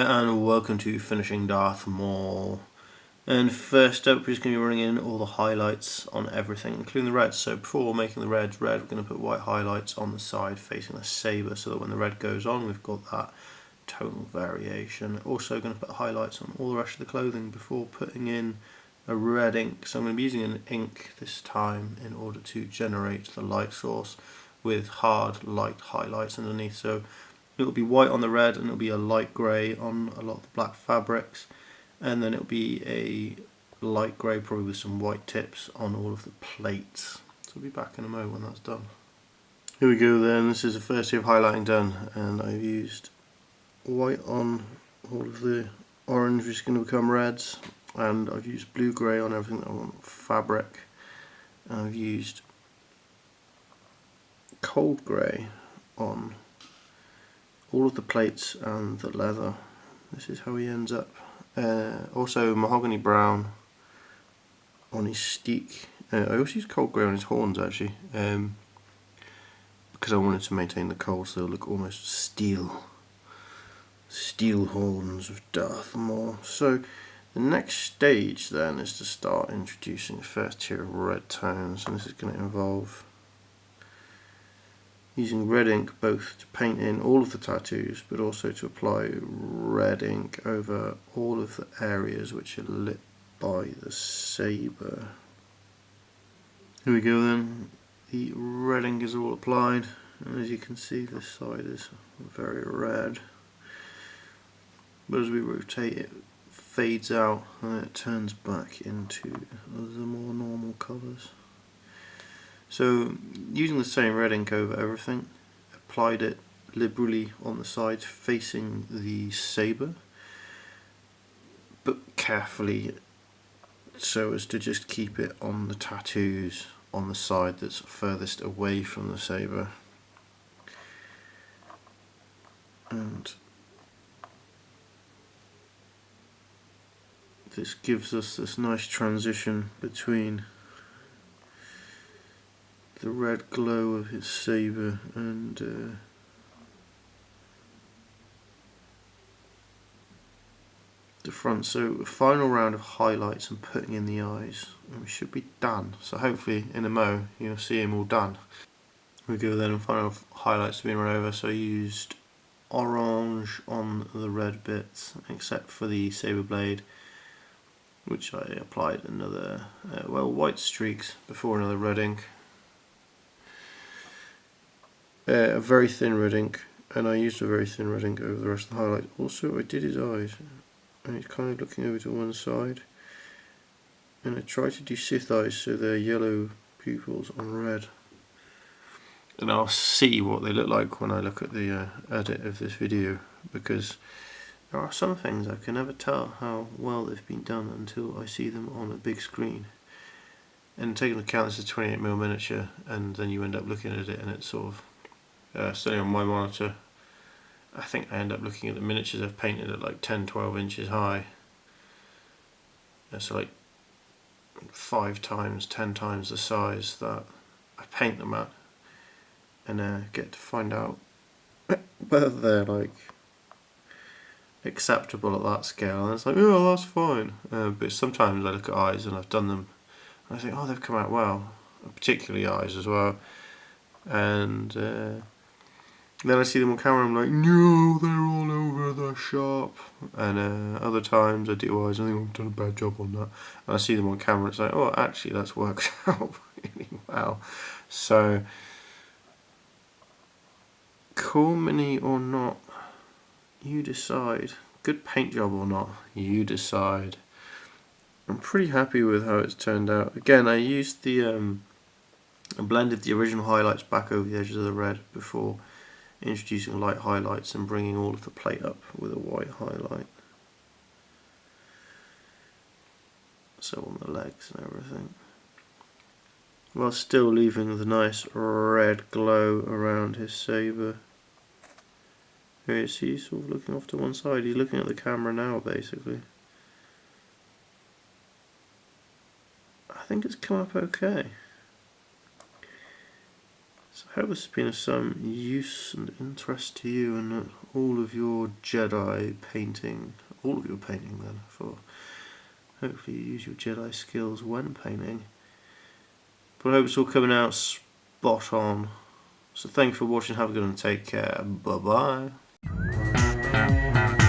and welcome to Finishing Darth Maul. And first up, we're just going to be running in all the highlights on everything, including the red. So before making the red, we're going to put white highlights on the side facing the saber, so that when the red goes on, we've got that tonal variation. Also going to put highlights on all the rest of the clothing before putting in a red ink. So I'm going to be using an ink this time in order to generate the light source with hard light highlights underneath. So it'll be white on the red and it'll be a light grey on a lot of the black fabrics, and then it'll be a light grey probably with some white tips on all of the plates. So I'll be back in a moment when that's done. Here we go then, this is the first year of highlighting done, and I've used white on all of the orange which is going to become reds, and I've used blue grey on everything that I want fabric, and I've used cold grey on all of the plates and the leather. This is how he ends up. Also mahogany brown on his steek. I also used cold grey on his horns actually, because I wanted to maintain the cold so they'll look almost steel. Steel horns of Darth Maul. So the next stage then is to start introducing the first tier of red tones, and this is going to involve using red ink both to paint in all of the tattoos, but also to apply red ink over all of the areas which are lit by the saber. Here we go then, the red ink is all applied, and as you can see this side is very red, but as we rotate it fades out and it turns back into the more normal colours. So using the same red ink over everything, applied it liberally on the sides facing the saber, but carefully so as to just keep it on the tattoos on the side that's furthest away from the saber. And this gives us this nice transition between the red glow of his saber and the front. So a final round of highlights and putting in the eyes, and we should be done. So hopefully in a mo you'll see him all done. We go then and final highlights being run over. So I used orange on the red bits except for the saber blade, which I applied another white streaks before another red ink. A very thin red ink, and I used a very thin red ink over the rest of the highlights. Also I did his eyes, and he's kind of looking over to one side, and I tried to do Sith eyes so they're yellow pupils on red, and I'll see what they look like when I look at the edit of this video, because there are some things I can never tell how well they've been done until I see them on a big screen. And taking into account this is 28mm miniature, and then you end up looking at it and it's sort of certainly on my monitor, I think I end up looking at the miniatures I've painted at like 10-12 inches high. So like 5 times, 10 times the size that I paint them at, and get to find out whether they're like acceptable at that scale. And it's like, oh, that's fine. But sometimes I look at eyes and I've done them and I think, oh, they've come out well, particularly eyes as well. And then I see them on camera and I'm like, no, they're all over the shop. And other times I do eyes and I think I've done a bad job on that. And I see them on camera and it's like, oh, actually that's worked out really well. So, cool mini or not, you decide. Good paint job or not, you decide. I'm pretty happy with how it's turned out. Again, I used the I blended the original highlights back over the edges of the red before introducing light highlights and bringing all of the plate up with a white highlight. So on the legs and everything, while still leaving the nice red glow around his saber. Here you see he's sort of looking off to one side. He's looking at the camera now basically. I think it's come up okay. So hope this has been of some use and interest to you and all of your Jedi painting, all of your painting then, for hopefully you use your Jedi skills when painting. But I hope it's all coming out spot on. So thank you for watching, have a good one, take care, bye bye.